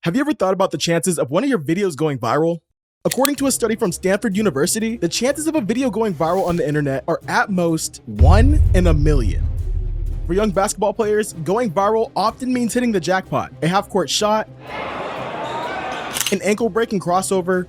Have you ever thought about the chances of one of your videos going viral? According to a study from Stanford University, the chances of a video going viral on the internet are at most 1 in a million. For young basketball players, going viral often means hitting the jackpot. A half-court shot, an ankle-breaking crossover,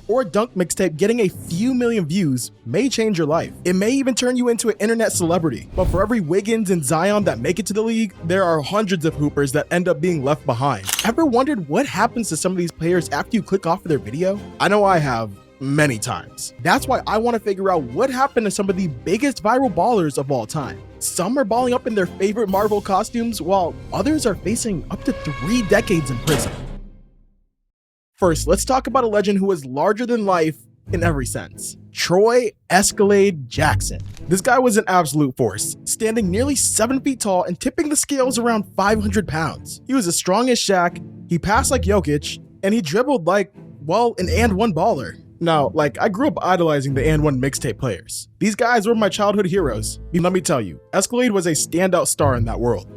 or a dunk mixtape getting a few million views may change your life. It may even turn you into an internet celebrity. But for every Wiggins and Zion that make it to the league, there are hundreds of hoopers that end up being left behind. Ever wondered what happens to some of these players after you click off of their video? I know I have many times. That's why I want to figure out what happened to some of the biggest viral ballers of all time. Some are balling up in their favorite Marvel costumes, while others are facing up to 3 decades in prison. First, let's talk about a legend who was larger than life in every sense. Troy Escalade Jackson. This guy was an absolute force, standing nearly 7 feet tall and tipping the scales around 500 pounds. He was as strong as Shaq, he passed like Jokic, and he dribbled like, well, an and one baller. Now, I grew up idolizing the and one mixtape players. These guys were my childhood heroes. And let me tell you, Escalade was a standout star in that world.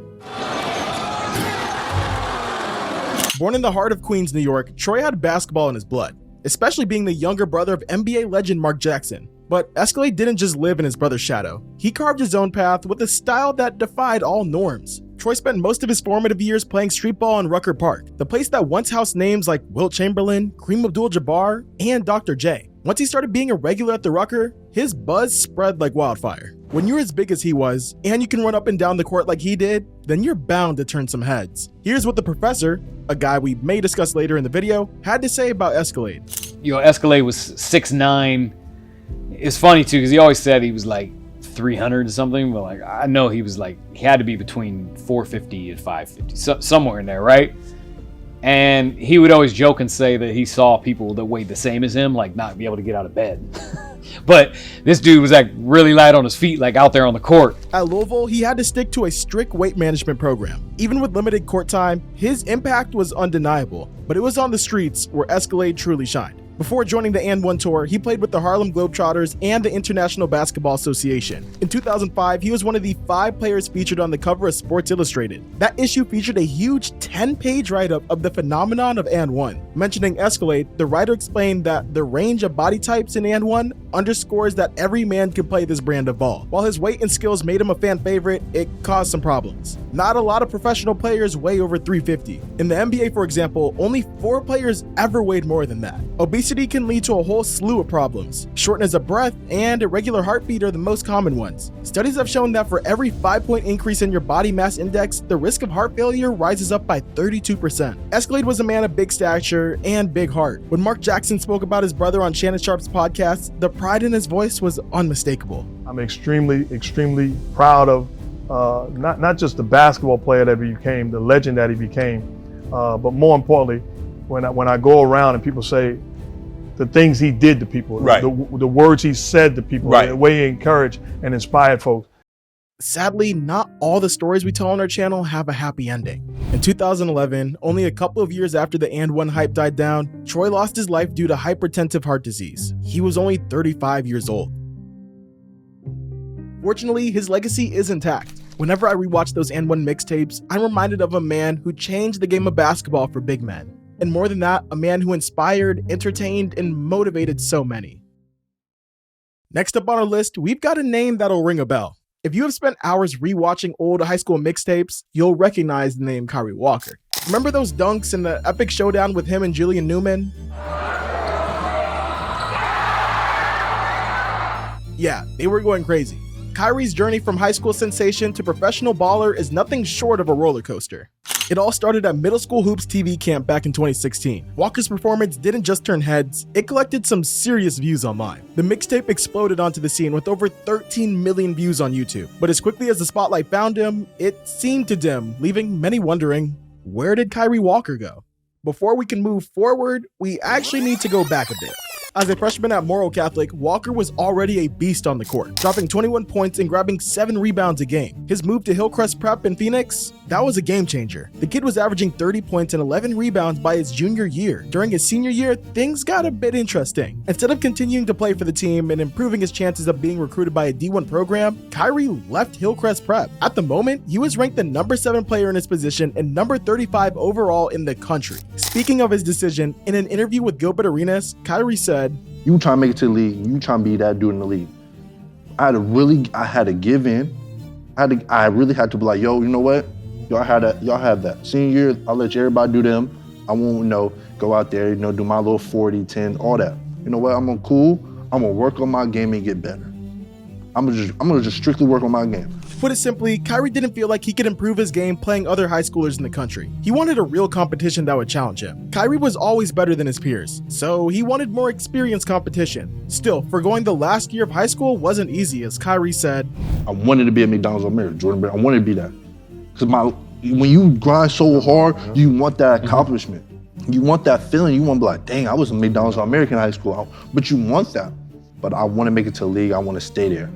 Born in the heart of Queens, New York, Troy had basketball in his blood, especially being the younger brother of NBA legend Mark Jackson. But Escalade didn't just live in his brother's shadow. He carved his own path with a style that defied all norms. Troy spent most of his formative years playing street ball in Rucker Park, the place that once housed names like Wilt Chamberlain, Kareem Abdul-Jabbar, and Dr. J. Once he started being a regular at the Rucker, his buzz spread like wildfire. When you're as big as he was, and you can run up and down the court like he did, then you're bound to turn some heads. Here's what the professor, a guy we may discuss later in the video, had to say about Escalade. Escalade was 6'9". It's funny too, because he always said he was like 300 or something, but I know he was he had to be between 450 and 550, somewhere in there, right? And he would always joke and say that he saw people that weighed the same as him, not be able to get out of bed. But this dude was really light on his feet, out there on the court. At Louisville, he had to stick to a strict weight management program. Even with limited court time, his impact was undeniable, but it was on the streets where Escalade truly shined. Before joining the And One Tour, he played with the Harlem Globetrotters and the International Basketball Association. In 2005, he was one of the 5 players featured on the cover of Sports Illustrated. That issue featured a huge 10-page write-up of the phenomenon of And One. Mentioning Escalade, the writer explained that the range of body types in And One underscores that every man can play this brand of ball. While his weight and skills made him a fan favorite, it caused some problems. Not a lot of professional players weigh over 350. In the NBA, for example, only 4 players ever weighed more than that. Obesity can lead to a whole slew of problems. Shortness of breath and irregular heartbeat are the most common ones. Studies have shown that for every 5-point increase in your body mass index, the risk of heart failure rises up by 32%. Escalade was a man of big stature and big heart. When Mark Jackson spoke about his brother on Shannon Sharp's podcast, the pride in his voice was unmistakable. I'm extremely proud of not just the basketball player that he became, the legend that he became, but more importantly, when I go around and people say the things he did to people, right. the words he said to people, right. The way he encouraged and inspired folks. Sadly, not all the stories we tell on our channel have a happy ending. In 2011, only a couple of years after the And One hype died down, Troy lost his life due to hypertensive heart disease. He was only 35 years old. Fortunately, his legacy is intact. Whenever I rewatch those And One mixtapes, I'm reminded of a man who changed the game of basketball for big men. And more than that, a man who inspired, entertained, and motivated so many. Next up on our list, we've got a name that'll ring a bell. If you have spent hours rewatching old high school mixtapes, you'll recognize the name Kyrie Walker. Remember those dunks and the epic showdown with him and Julian Newman? Yeah, they were going crazy. Kyrie's journey from high school sensation to professional baller is nothing short of a roller coaster. It all started at Middle School Hoops TV camp back in 2016. Walker's performance didn't just turn heads, it collected some serious views online. The mixtape exploded onto the scene with over 13 million views on YouTube. But as quickly as the spotlight found him, it seemed to dim, leaving many wondering, where did Kyrie Walker go? Before we can move forward, we actually need to go back a bit. As a freshman at Morrow Catholic, Walker was already a beast on the court, dropping 21 points and grabbing 7 rebounds a game. His move to Hillcrest Prep in Phoenix, that was a game changer. The kid was averaging 30 points and 11 rebounds by his junior year. During his senior year, things got a bit interesting. Instead of continuing to play for the team and improving his chances of being recruited by a D1 program, Kyrie left Hillcrest Prep. At the moment, he was ranked the number 7 player in his position and number 35 overall in the country. Speaking of his decision, in an interview with Gilbert Arenas, Kyrie said, "You trying to make it to the league, you trying to be that dude in the league. I had to give in. I really had to be like, yo, you know what? Y'all have that. Senior year, I'll let everybody do them. I won't, go out there, do my little 40, 10, all that. You know what? I'm gonna work on my game and get better. I'm gonna just strictly work on my game." To put it simply, Kyrie didn't feel like he could improve his game playing other high schoolers in the country. He wanted a real competition that would challenge him. Kyrie was always better than his peers, so he wanted more experienced competition. Still, foregoing the last year of high school wasn't easy, as Kyrie said, I wanted to be at McDonald's All-American, Jordan. I wanted to be that. Because when you grind so hard, you want that accomplishment. You want that feeling. You want to be like, dang, I was a McDonald's All-American in high school. But you want that. But I want to make it to the league. I want to stay there.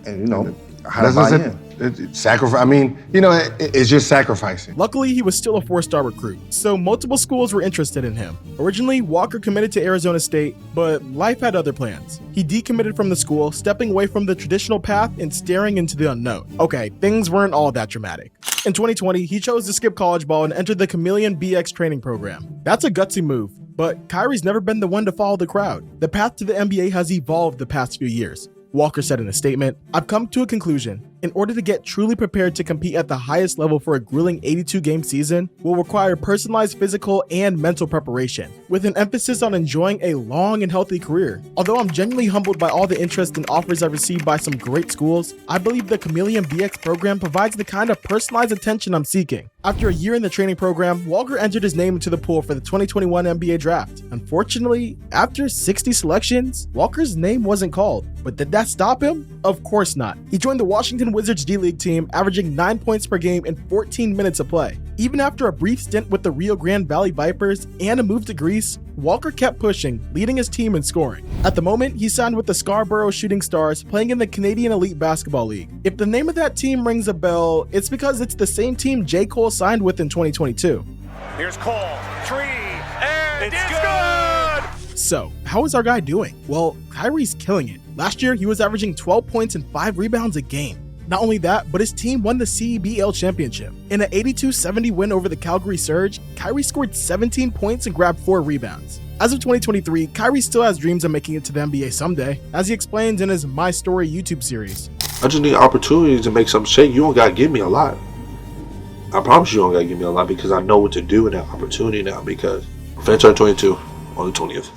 And, how to buy in. Sacrifice. I mean, it's just sacrificing. Luckily, he was still a 4-star recruit, so multiple schools were interested in him. Originally, Walker committed to Arizona State, but life had other plans. He decommitted from the school, stepping away from the traditional path and staring into the unknown. Okay, things weren't all that dramatic. In 2020, he chose to skip college ball and entered the Chameleon BX training program. That's a gutsy move, but Kyrie's never been the one to follow the crowd. The path to the NBA has evolved the past few years. Walker said in a statement, "I've come to a conclusion. In order to get truly prepared to compete at the highest level for a grueling 82-game season will require personalized physical and mental preparation, with an emphasis on enjoying a long and healthy career. Although I'm genuinely humbled by all the interest and offers I've received by some great schools, I believe the Chameleon BX program provides the kind of personalized attention I'm seeking." After a year in the training program, Walker entered his name into the pool for the 2021 NBA draft. Unfortunately, after 60 selections, Walker's name wasn't called. But did that stop him? Of course not. He joined the Washington Wizards D-League team, averaging 9 points per game in 14 minutes of play. Even after a brief stint with the Rio Grande Valley Vipers and a move to Greece, Walker kept pushing, leading his team in scoring. At the moment, he signed with the Scarborough Shooting Stars, playing in the Canadian Elite Basketball League. If the name of that team rings a bell, it's because it's the same team J. Cole signed with in 2022. Here's Cole, 3, and it's good! So, how is our guy doing? Well, Kyrie's killing it. Last year, he was averaging 12 points and 5 rebounds a game. Not only that, but his team won the CEBL championship. In an 82-70 win over the Calgary Surge, Kyrie scored 17 points and grabbed 4 rebounds. As of 2023, Kyrie still has dreams of making it to the NBA someday, as he explains in his My Story YouTube series. I just need opportunities to make something shake. You don't gotta give me a lot. I promise you don't gotta give me a lot, because I know what to do with that opportunity now, because I'm finna turn 22 on the 20th.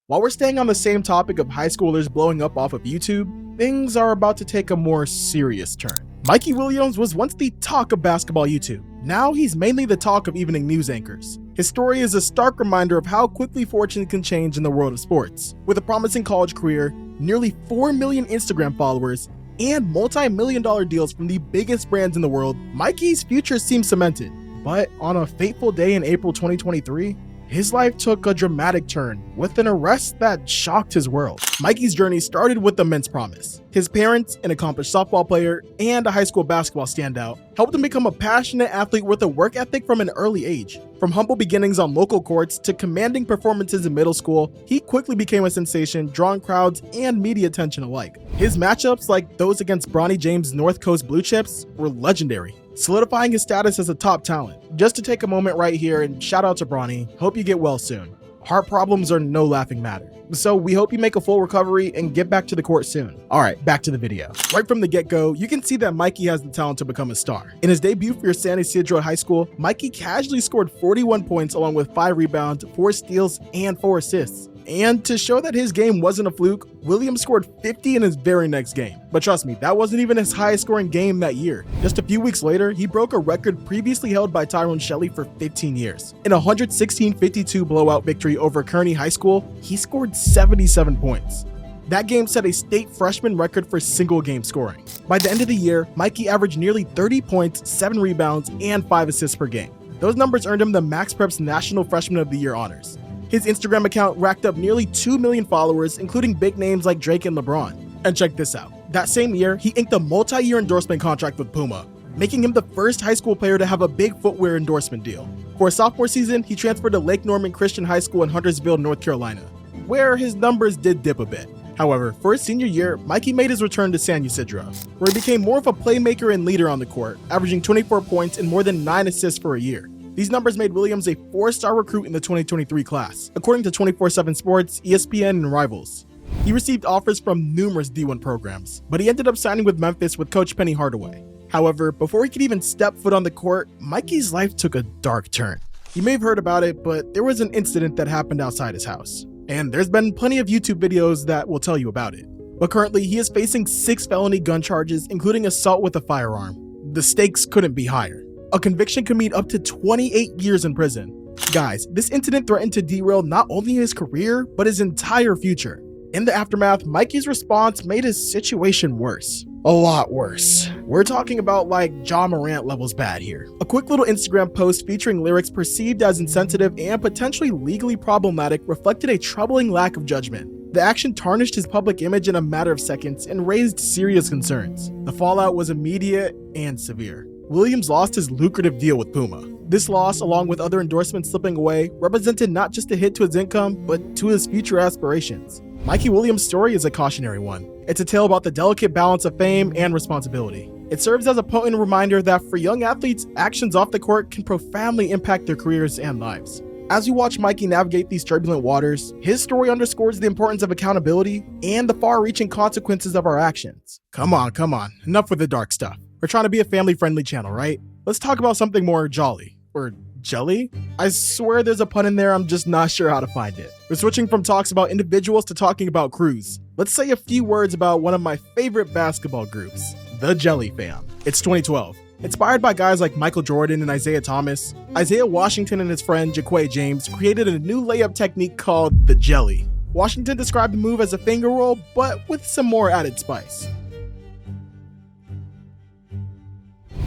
While we're staying on the same topic of high schoolers blowing up off of YouTube, things are about to take a more serious turn. Mikey Williams was once the talk of basketball YouTube. Now he's mainly the talk of evening news anchors. His story is a stark reminder of how quickly fortune can change in the world of sports. With a promising college career, nearly 4 million Instagram followers, and multi-million-dollar deals from the biggest brands in the world, Mikey's future seems cemented. But on a fateful day in April 2023, his life took a dramatic turn with an arrest that shocked his world. Mikey's journey started with immense promise. His parents, an accomplished softball player and a high school basketball standout, helped him become a passionate athlete with a work ethic from an early age. From humble beginnings on local courts to commanding performances in middle school, he quickly became a sensation, drawing crowds and media attention alike. His matchups, like those against Bronny James' North Coast Blue Chips, were legendary, solidifying his status as a top talent. Just to take a moment right here and shout out to Bronny, hope you get well soon. Heart problems are no laughing matter, so we hope you make a full recovery and get back to the court soon. Alright, back to the video. Right from the get-go, you can see that Mikey has the talent to become a star. In his debut for San Ysidro High School, Mikey casually scored 41 points along with 5 rebounds, 4 steals, and 4 assists. And to show that his game wasn't a fluke, Williams scored 50 in his very next game. But trust me, that wasn't even his highest scoring game that year. Just a few weeks later, he broke a record previously held by Tyrone Shelley for 15 years. In a 116-52 blowout victory over Kearney High School, he scored 77 points. That game set a state freshman record for single game scoring. By the end of the year, Mikey averaged nearly 30 points, 7 rebounds, and 5 assists per game. Those numbers earned him the Max Preps National Freshman of the Year honors. His Instagram account racked up nearly 2 million followers, including big names like Drake and LeBron. And check this out. That same year, he inked a multi-year endorsement contract with Puma, making him the first high school player to have a big footwear endorsement deal. For his sophomore season, he transferred to Lake Norman Christian High School in Huntersville, North Carolina, where his numbers did dip a bit. However, for his senior year, Mikey made his return to San Ysidro, where he became more of a playmaker and leader on the court, averaging 24 points and more than 9 assists for a year. These numbers made Williams a 4-star recruit in the 2023 class, according to 24/7 Sports, ESPN, and Rivals. He received offers from numerous D1 programs, but he ended up signing with Memphis with Coach Penny Hardaway. However, before he could even step foot on the court, Mikey's life took a dark turn. You may have heard about it, but there was an incident that happened outside his house. And there's been plenty of YouTube videos that will tell you about it. But currently, he is facing 6 felony gun charges, including assault with a firearm. The stakes couldn't be higher. A conviction could mean up to 28 years in prison. Guys, this incident threatened to derail not only his career, but his entire future. In the aftermath, Mikey's response made his situation worse. A lot worse. We're talking about like Ja Morant levels bad here. A quick little Instagram post featuring lyrics perceived as insensitive and potentially legally problematic reflected a troubling lack of judgment. The action tarnished his public image in a matter of seconds and raised serious concerns. The fallout was immediate and severe. Williams lost his lucrative deal with Puma. This loss, along with other endorsements slipping away, represented not just a hit to his income, but to his future aspirations. Mikey Williams' story is a cautionary one. It's a tale about the delicate balance of fame and responsibility. It serves as a potent reminder that for young athletes, actions off the court can profoundly impact their careers and lives. As you watch Mikey navigate these turbulent waters, his story underscores the importance of accountability and the far-reaching consequences of our actions. Come on, enough with the dark stuff. We're trying to be a family-friendly channel, right? Let's talk about something more jolly. Or jelly? I swear there's a pun in there, I'm just not sure how to find it. We're switching from talks about individuals to talking about crews. Let's say a few words about one of my favorite basketball groups, the Jelly Fam. It's 2012. Inspired by guys like Michael Jordan and Isaiah Thomas, Isaiah Washington and his friend Jaquay James created a new layup technique called the Jelly. Washington described the move as a finger roll, but with some more added spice.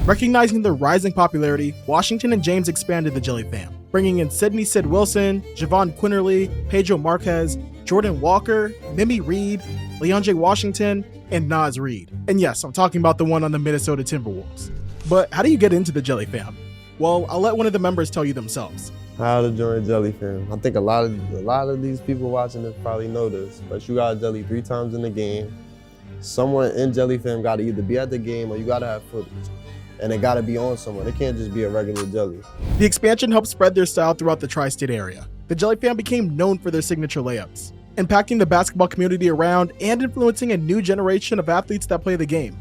Recognizing their rising popularity, Washington and James expanded the Jelly Fam, bringing in Sidney Sid Wilson, Javon Quinterly, Pedro Marquez, Jordan Walker, Mimi Reed, Leandre Washington, and Naz Reid. And yes, I'm talking about the one on the Minnesota Timberwolves. But how do you get into the Jelly Fam? Well, I'll let one of the members tell you themselves. How to join Jelly Fam. I think a lot of these people watching this probably know this, but you gotta jelly 3 times in the game. Someone in Jelly Fam gotta either be at the game or you gotta have footage. And it gotta be on someone. It can't just be a regular jelly. The expansion helped spread their style throughout the tri-state area. The Jelly Fam became known for their signature layups, impacting the basketball community around and influencing a new generation of athletes that play the game.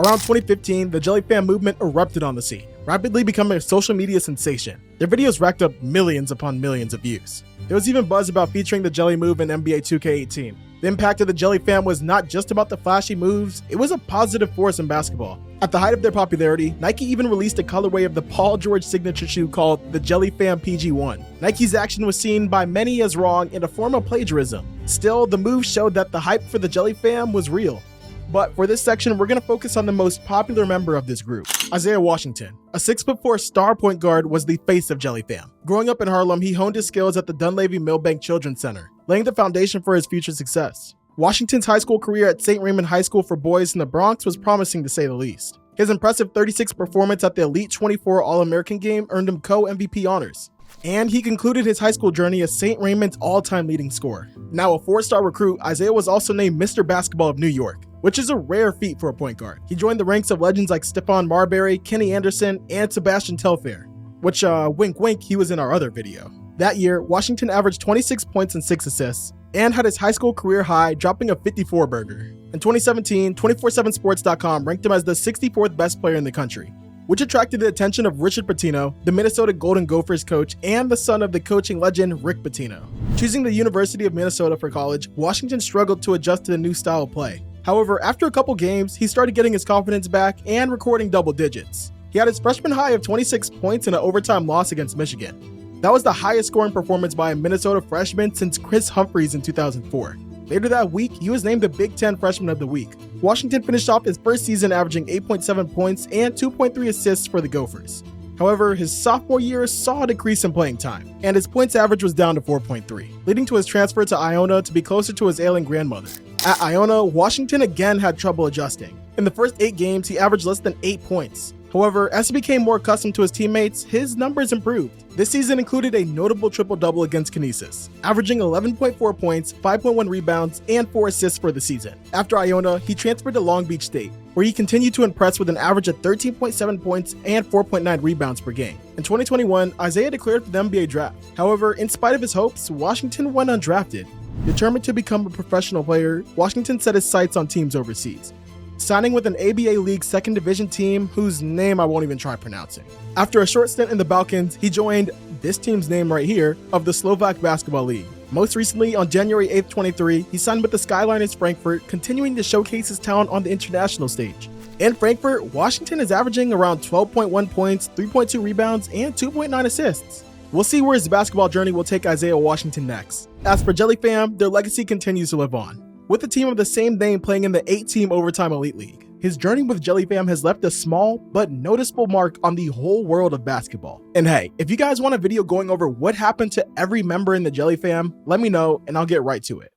Around 2015, the Jelly Fam movement erupted on the scene, rapidly becoming a social media sensation. Their videos racked up millions upon millions of views. There was even buzz about featuring the Jelly move in NBA 2K18. The impact of the Jelly Fam was not just about the flashy moves, it was a positive force in basketball. At the height of their popularity, Nike even released a colorway of the Paul George signature shoe called the Jelly Fam PG1. Nike's action was seen by many as wrong and a form of plagiarism. Still, the move showed that the hype for the Jelly Fam was real. But for this section, we're going to focus on the most popular member of this group, Isaiah Washington. A 6'4" star point guard was the face of Jelly Fam. Growing up in Harlem, he honed his skills at the Dunleavy Milbank Children's Center, laying the foundation for his future success. Washington's high school career at St. Raymond High School for boys in the Bronx was promising to say the least. His impressive 36 performance at the Elite 24 All-American game earned him co-MVP honors. And he concluded his high school journey as St. Raymond's all-time leading scorer. Now a 4-star recruit, Isaiah was also named Mr. Basketball of New York, which is a rare feat for a point guard. He joined the ranks of legends like Stefan Marbury, Kenny Anderson, and Sebastian Telfair, which wink wink, he was in our other video. That year, Washington averaged 26 points and 6 assists, and had his high school career high, dropping a 54-burger. In 2017, 247sports.com ranked him as the 64th best player in the country, which attracted the attention of Richard Pitino, the Minnesota Golden Gophers coach and the son of the coaching legend Rick Pitino. Choosing the University of Minnesota for college, Washington struggled to adjust to the new style of play. However, after a couple games, he started getting his confidence back and recording double digits. He had his freshman high of 26 points in an overtime loss against Michigan. That was the highest scoring performance by a Minnesota freshman since Chris Humphries in 2004. Later that week, he was named the Big Ten Freshman of the Week. Washington finished off his first season averaging 8.7 points and 2.3 assists for the Gophers. However, his sophomore year saw a decrease in playing time, and his points average was down to 4.3, leading to his transfer to Iona to be closer to his ailing grandmother. At Iona, Washington again had trouble adjusting. In the first 8 games, he averaged less than 8 points. However, as he became more accustomed to his teammates, his numbers improved. This season included a notable triple-double against Canisius, averaging 11.4 points, 5.1 rebounds, and 4 assists for the season. After Iona, he transferred to Long Beach State, where he continued to impress with an average of 13.7 points and 4.9 rebounds per game. In 2021, Isaiah declared for the NBA draft. However, in spite of his hopes, Washington went undrafted. Determined to become a professional player, Washington set his sights on teams overseas, signing with an ABA League second division team whose name I won't even try pronouncing. After a short stint in the Balkans, he joined this team's name right here of the Slovak Basketball League. Most recently, on January 8th, 23, he signed with the Skyliners Frankfurt, continuing to showcase his talent on the international stage. In Frankfurt, Washington is averaging around 12.1 points, 3.2 rebounds, and 2.9 assists. We'll see where his basketball journey will take Isaiah Washington next. As for Jelly Fam, their legacy continues to live on, with a team of the same name playing in the 8-team Overtime Elite League. His journey with Jelly Fam has left a small but noticeable mark on the whole world of basketball. And hey, if you guys want a video going over what happened to every member in the Jelly Fam, let me know and I'll get right to it.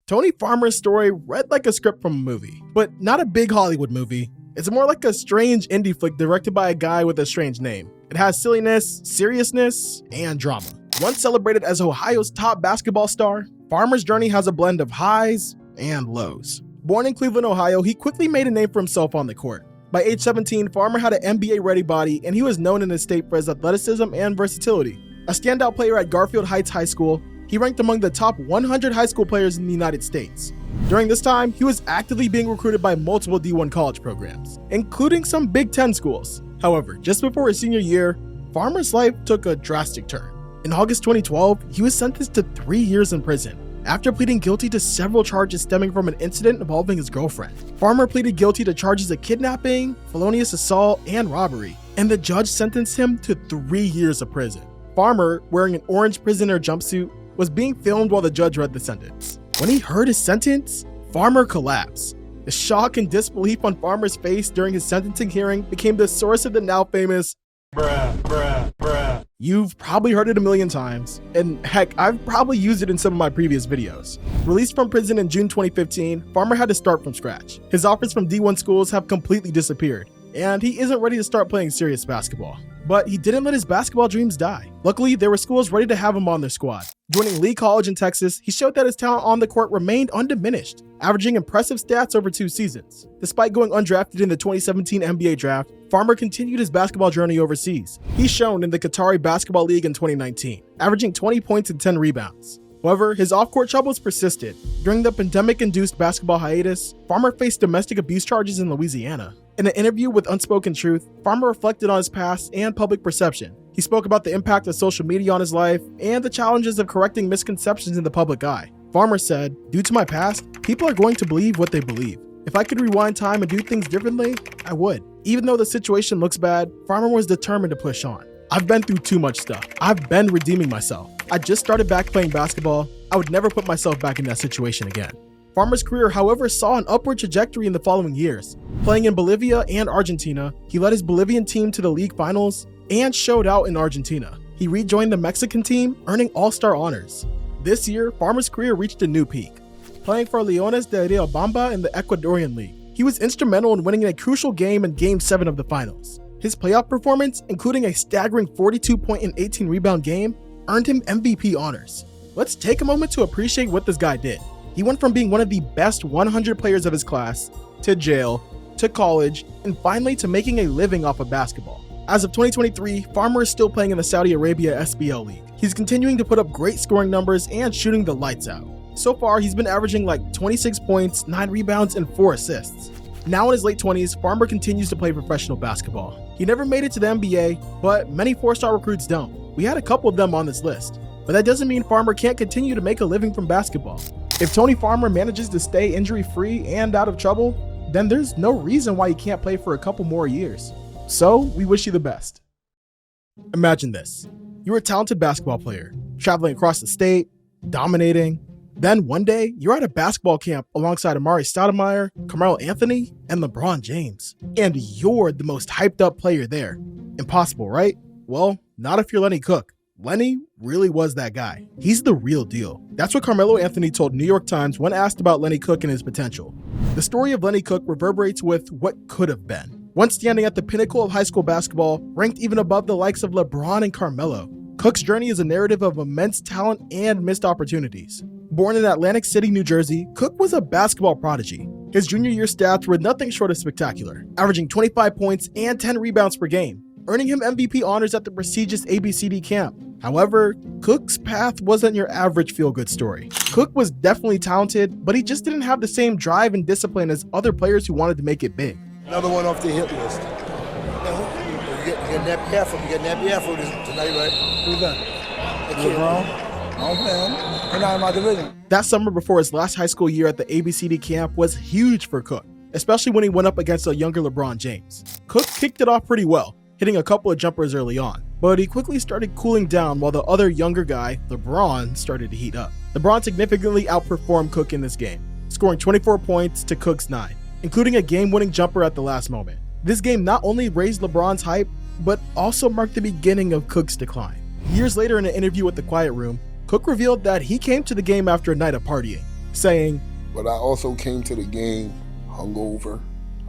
Tony Farmer's story read like a script from a movie, but not a big Hollywood movie. It's more like a strange indie flick directed by a guy with a strange name. It has silliness, seriousness, and drama. Once celebrated as Ohio's top basketball star, Farmer's journey has a blend of highs and lows. Born in Cleveland, Ohio, he quickly made a name for himself on the court. By age 17, Farmer had an NBA-ready body, and he was known in his state for his athleticism and versatility. A standout player at Garfield Heights High School, he ranked among the top 100 high school players in the United States. During this time, he was actively being recruited by multiple D1 college programs, including some Big Ten schools. However, just before his senior year, Farmer's life took a drastic turn. In August 2012, he was sentenced to 3 years in prison after pleading guilty to several charges stemming from an incident involving his girlfriend. Farmer pleaded guilty to charges of kidnapping, felonious assault, and robbery, and the judge sentenced him to 3 years of prison. Farmer, wearing an orange prisoner jumpsuit, was being filmed while the judge read the sentence. When he heard his sentence, Farmer collapsed. The shock and disbelief on Farmer's face during his sentencing hearing became the source of the now famous "bruh, bruh, bruh." You've probably heard it a million times, and heck, I've probably used it in some of my previous videos. Released from prison in June 2015, Farmer had to start from scratch. His offers from D1 schools have completely disappeared, and he isn't ready to start playing serious basketball. But he didn't let his basketball dreams die. Luckily, there were schools ready to have him on their squad. Joining Lee College in Texas, he showed that his talent on the court remained undiminished, averaging impressive stats over 2 seasons. Despite going undrafted in the 2017 NBA draft, Farmer continued his basketball journey overseas. He's shown in the Qatari Basketball League in 2019, averaging 20 points and 10 rebounds. However, his off-court troubles persisted. During the pandemic-induced basketball hiatus, Farmer faced domestic abuse charges in Louisiana. In an interview with Unspoken Truth, Farmer reflected on his past and public perception. He spoke about the impact of social media on his life and the challenges of correcting misconceptions in the public eye. Farmer said, "Due to my past, people are going to believe what they believe. If I could rewind time and do things differently, I would." Even though the situation looks bad, Farmer was determined to push on. "I've been through too much stuff. I've been redeeming myself. I just started back playing basketball. I would never put myself back in that situation again." Farmer's career, however, saw an upward trajectory in the following years. Playing in Bolivia and Argentina, he led his Bolivian team to the league finals and showed out in Argentina. He rejoined the Mexican team, earning all-star honors. This year, Farmer's career reached a new peak. Playing for Leones de Riobamba in the Ecuadorian League, he was instrumental in winning a crucial game in Game 7 of the finals. His playoff performance, including a staggering 42-point and 18-rebound game, earned him MVP honors. Let's take a moment to appreciate what this guy did. He went from being one of the best 100 players of his class, to jail, to college, and finally to making a living off of basketball. As of 2023, Farmer is still playing in the Saudi Arabia SBL League. He's continuing to put up great scoring numbers and shooting the lights out. So far, he's been averaging like 26 points, 9 rebounds, and 4 assists. Now in his late 20s, Farmer continues to play professional basketball. He never made it to the NBA, but many 4-star recruits don't. We had a couple of them on this list. But that doesn't mean Farmer can't continue to make a living from basketball. If Tony Farmer manages to stay injury-free and out of trouble, then there's no reason why he can't play for a couple more years. So, we wish you the best. Imagine this. You're a talented basketball player, traveling across the state, dominating. Then one day, you're at a basketball camp alongside Amari Stoudemire, Carmelo Anthony, and LeBron James. And you're the most hyped up player there. Impossible, right? Well, not if you're Lenny Cook. Lenny really was that guy. He's the real deal. That's what Carmelo Anthony told New York Times when asked about Lenny Cook and his potential. The story of Lenny Cook reverberates with what could have been. Once standing at the pinnacle of high school basketball, ranked even above the likes of LeBron and Carmelo, Cook's journey is a narrative of immense talent and missed opportunities. Born in Atlantic City, New Jersey, Cook was a basketball prodigy. His junior year stats were nothing short of spectacular, averaging 25 points and 10 rebounds per game, earning him MVP honors at the prestigious ABCD camp. However, Cook's path wasn't your average feel-good story. Cook was definitely talented, but he just didn't have the same drive and discipline as other players who wanted to make it big. Another one off the hit list. You get nappy afro tonight, right? Who's that? LeBron. I don't play him. They're not in my division. That summer before his last high school year at the ABCD camp was huge for Cook, especially when he went up against a younger LeBron James. Cook kicked it off pretty well, hitting a couple of jumpers early on, but he quickly started cooling down while the other younger guy, LeBron, started to heat up. LeBron significantly outperformed Cook in this game, scoring 24 points to Cook's 9, including a game-winning jumper at the last moment. This game not only raised LeBron's hype, but also marked the beginning of Cook's decline. Years later in an interview with The Quiet Room, Cook revealed that he came to the game after a night of partying, saying, "But I also came to the game hungover.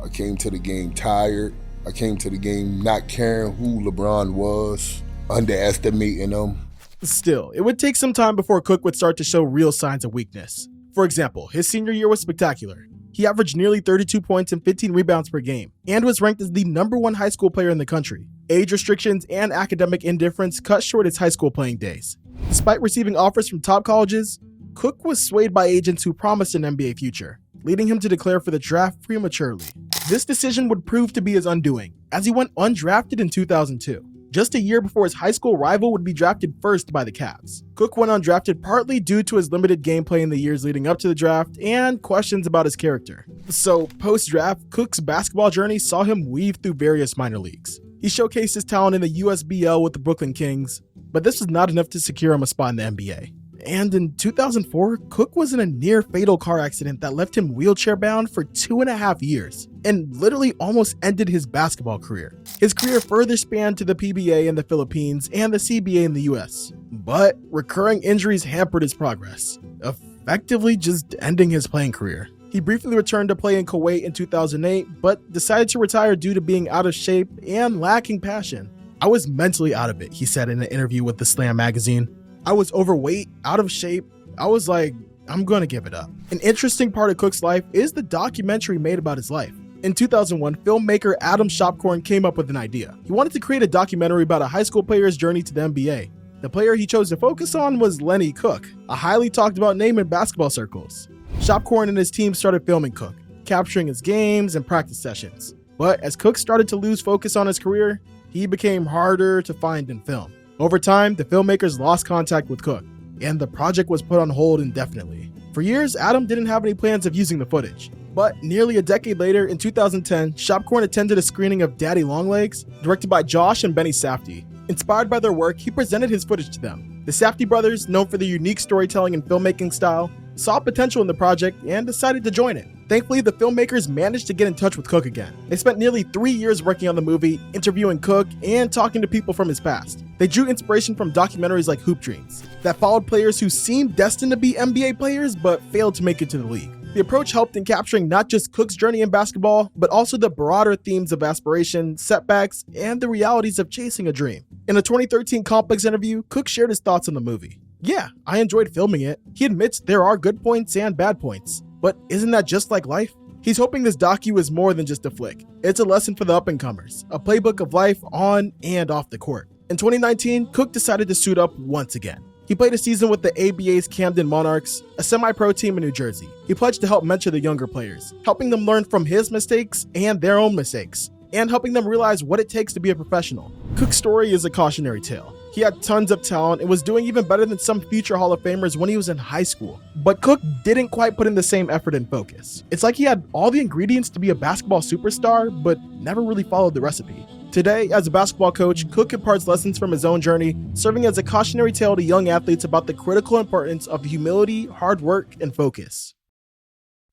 I came to the game tired. I came to the game not caring who LeBron was, underestimating him." Still, it would take some time before Cook would start to show real signs of weakness. For example, his senior year was spectacular. He averaged nearly 32 points and 15 rebounds per game, and was ranked as the #1 high school player in the country. Age restrictions and academic indifference cut short his high school playing days. Despite receiving offers from top colleges, Cook was swayed by agents who promised an NBA future, leading him to declare for the draft prematurely. This decision would prove to be his undoing, as he went undrafted in 2002, just a year before his high school rival would be drafted first by the Cavs. Cook went undrafted partly due to his limited gameplay in the years leading up to the draft and questions about his character. So, post-draft, Cook's basketball journey saw him weave through various minor leagues. He showcased his talent in the USBL with the Brooklyn Kings, but this was not enough to secure him a spot in the NBA. And in 2004, Cook was in a near-fatal car accident that left him wheelchair-bound for 2.5 years, and literally almost ended his basketball career. His career further spanned to the PBA in the Philippines and the CBA in the US, but recurring injuries hampered his progress, effectively just ending his playing career. He briefly returned to play in Kuwait in 2008, but decided to retire due to being out of shape and lacking passion. "I was mentally out of it," he said in an interview with the Slam magazine. "I was overweight, out of shape. I was like, I'm gonna give it up." An interesting part of Cook's life is the documentary made about his life. In 2001, filmmaker Adam Shopcorn came up with an idea. He wanted to create a documentary about a high school player's journey to the NBA. The player he chose to focus on was Lenny Cook, a highly talked about name in basketball circles. Shopcorn and his team started filming Cook, capturing his games and practice sessions. But as Cook started to lose focus on his career, he became harder to find and film. Over time, the filmmakers lost contact with Cook, and the project was put on hold indefinitely. For years, Adam didn't have any plans of using the footage. But nearly a decade later, in 2010, Shopcorn attended a screening of Daddy Longlegs, directed by Josh and Benny Safdie. Inspired by their work, he presented his footage to them. The Safdie brothers, known for their unique storytelling and filmmaking style, saw potential in the project and decided to join it. Thankfully, the filmmakers managed to get in touch with Cook again. They spent nearly 3 years working on the movie, interviewing Cook, and talking to people from his past. They drew inspiration from documentaries like Hoop Dreams, that followed players who seemed destined to be NBA players but failed to make it to the league. The approach helped in capturing not just Cook's journey in basketball, but also the broader themes of aspiration, setbacks, and the realities of chasing a dream. In a 2013 Complex interview, Cook shared his thoughts on the movie. "Yeah, I enjoyed filming it." He admits there are good points and bad points, but isn't that just like life? He's hoping this docu is more than just a flick. It's a lesson for the up-and-comers, a playbook of life on and off the court. In 2019, Cook decided to suit up once again. He played a season with the ABA's Camden Monarchs, a semi-pro team in New Jersey. He pledged to help mentor the younger players, helping them learn from his mistakes and their own mistakes, and helping them realize what it takes to be a professional. Cook's story is a cautionary tale. He had tons of talent and was doing even better than some future Hall of Famers when he was in high school. But Cook didn't quite put in the same effort and focus. It's like he had all the ingredients to be a basketball superstar, but never really followed the recipe. Today, as a basketball coach, Cook imparts lessons from his own journey, serving as a cautionary tale to young athletes about the critical importance of humility, hard work, and focus.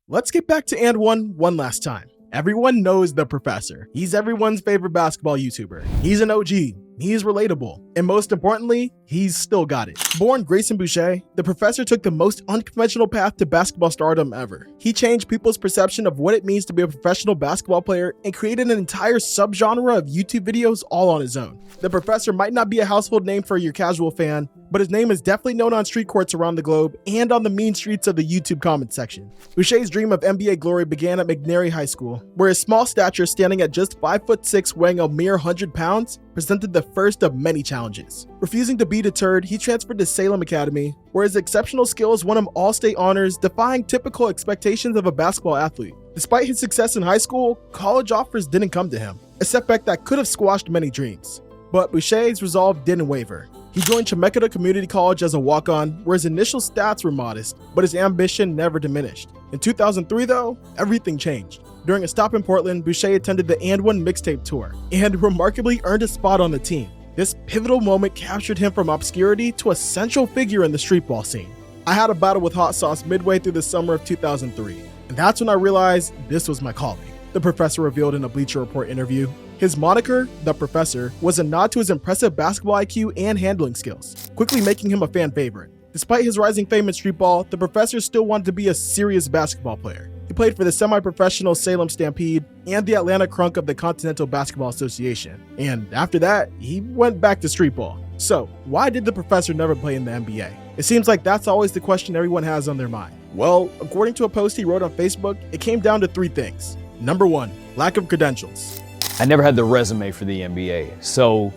Let's get back to And One last time. Everyone knows the professor. He's everyone's favorite basketball YouTuber. He's an OG. He's relatable. And most importantly, he's still got it. Born Grayson Boucher, the professor took the most unconventional path to basketball stardom ever. He changed people's perception of what it means to be a professional basketball player and created an entire subgenre of YouTube videos all on his own. The professor might not be a household name for your casual fan, but his name is definitely known on street courts around the globe and on the mean streets of the YouTube comment section. Boucher's dream of NBA glory began at McNary High School, where his small stature, standing at just 5'6", weighing a mere 100 pounds, presented the first of many challenges. Refusing to be deterred, he transferred to Salem Academy, where his exceptional skills won him all-state honors, defying typical expectations of a basketball athlete. Despite his success in high school, college offers didn't come to him, a setback that could have squashed many dreams. But Boucher's resolve didn't waver. He joined Chemeketa Community College as a walk-on, where his initial stats were modest, but his ambition never diminished. In 2003 though, everything changed. During a stop in Portland, Boucher attended the And One mixtape tour, and remarkably earned a spot on the team. This pivotal moment captured him from obscurity to a central figure in the streetball scene. I had a battle with hot sauce midway through the summer of 2003, and that's when I realized this was my calling, the professor revealed in a Bleacher Report interview. His moniker, The Professor, was a nod to his impressive basketball IQ and handling skills, quickly making him a fan favorite. Despite his rising fame in streetball, the professor still wanted to be a serious basketball player. He played for the semi-professional Salem Stampede and the Atlanta Crunk of the Continental Basketball Association. And after that, he went back to streetball. So, why did the professor never play in the NBA? It seems like that's always the question everyone has on their mind. Well, according to a post he wrote on Facebook, it came down to 3 things. Number 1, lack of credentials. I never had the resume for the NBA. So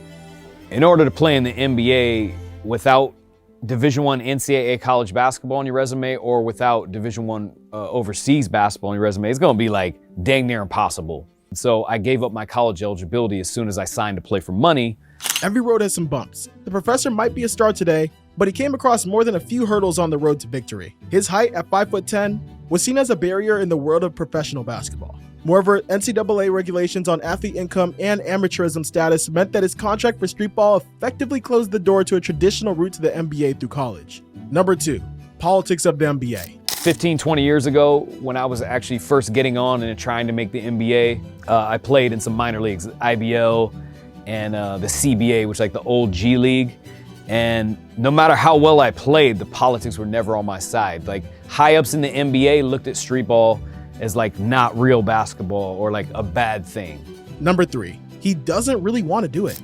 in order to play in the NBA without Division I NCAA college basketball on your resume or without Division I overseas basketball on your resume, it's gonna be like dang near impossible. So I gave up my college eligibility as soon as I signed to play for money. Every road has some bumps. The professor might be a star today, but he came across more than a few hurdles on the road to victory. His height at 5'10" was seen as a barrier in the world of professional basketball. Moreover, NCAA regulations on athlete income and amateurism status meant that his contract for streetball effectively closed the door to a traditional route to the NBA through college. Number 2, politics of the NBA. 15, 20 years ago, when I was actually first getting on and trying to make the NBA, I played in some minor leagues, IBL and the CBA, which is like the old G League. And no matter how well I played, the politics were never on my side. Like high-ups in the NBA looked at streetball as like not real basketball or like a bad thing. Number 3, he doesn't really want to do it.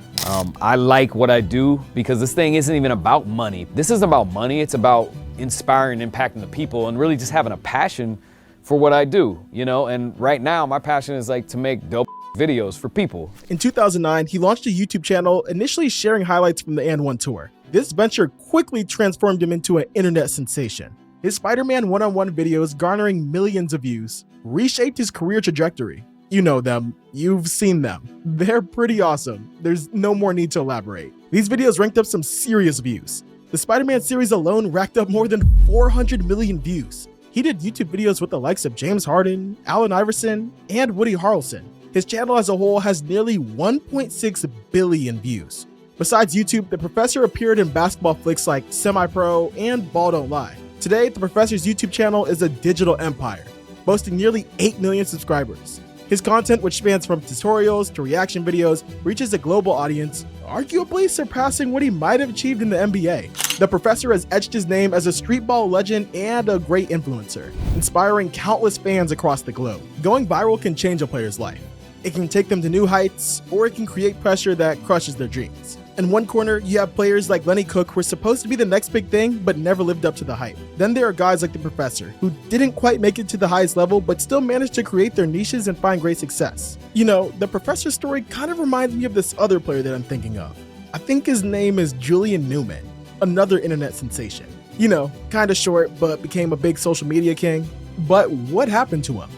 I like what I do because this thing isn't even about money. This isn't about money, it's about inspiring and impacting the people and really just having a passion for what I do, you know? And right now my passion is like to make dope videos for people. In 2009, he launched a YouTube channel, initially sharing highlights from the And One tour. This venture quickly transformed him into an internet sensation. His Spider-Man one-on-one videos, garnering millions of views, reshaped his career trajectory. You know them, you've seen them. They're pretty awesome. There's no more need to elaborate. These videos ranked up some serious views. The Spider-Man series alone racked up more than 400 million views. He did YouTube videos with the likes of James Harden, Allen Iverson, and Woody Harrelson. His channel as a whole has nearly 1.6 billion views. Besides YouTube, the professor appeared in basketball flicks like Semi-Pro and Ball Don't Lie. Today, the professor's YouTube channel is a digital empire, boasting nearly 8 million subscribers. His content, which spans from tutorials to reaction videos, reaches a global audience, arguably surpassing what he might have achieved in the NBA. The professor has etched his name as a streetball legend and a great influencer, inspiring countless fans across the globe. Going viral can change a player's life. It can take them to new heights, or it can create pressure that crushes their dreams. In one corner, you have players like Lenny Cook who are supposed to be the next big thing, but never lived up to the hype. Then there are guys like the professor, who didn't quite make it to the highest level, but still managed to create their niches and find great success. You know, the professor's story kind of reminds me of this other player that I'm thinking of. I think his name is Julian Newman, another internet sensation. You know, kinda short, but became a big social media king. But what happened to him?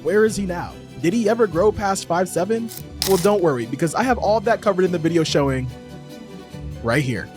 Where is he now? Did he ever grow past 5'7"? Well, don't worry, because I have all of that covered in the video showing right here.